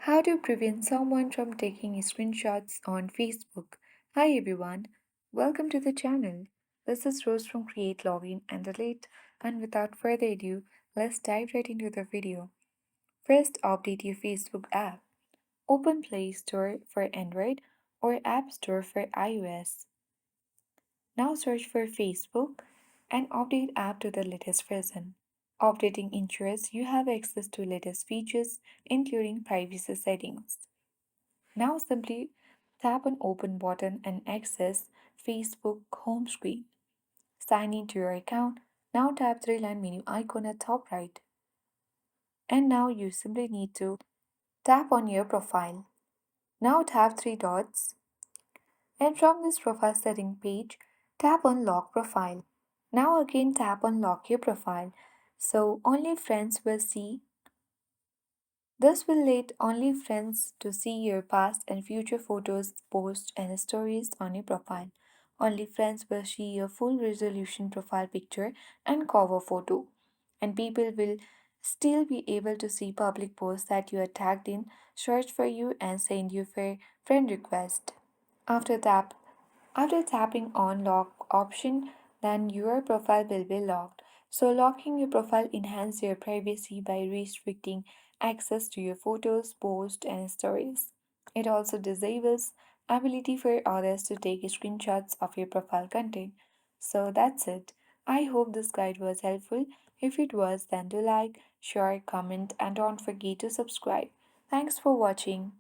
How to prevent someone from taking screenshots on Facebook. Hi everyone, welcome to the channel. This is Rose from Create Login and Delete, and without further ado, let's dive right into the video. First, update your Facebook app. Open Play Store for Android or App Store for iOS. Now search for Facebook and update app to the latest version. Updating ensures you have access to latest features, including privacy settings. Now simply tap on Open button and access Facebook home screen. Sign into your account. Now tap three-line menu icon at top right. And now you simply need to tap on your profile. Now tap three dots and from this profile setting page, tap on lock profile. Now again tap on lock your profile. So only friends will see This will let only friends to see your past and future photos, posts, and stories on your profile. Only friends will see your full resolution profile picture and cover photo. And people will still be able to see public posts that you are tagged in, search for you, and send you for friend request. After that, after tapping on lock option, then your profile will be locked. So locking your profile enhances your privacy by restricting access to your photos, posts, and stories. It also disables ability for others to take screenshots of your profile content. So that's it. I hope this guide was helpful. If it was, then do like, share, comment, and don't forget to subscribe. Thanks for watching.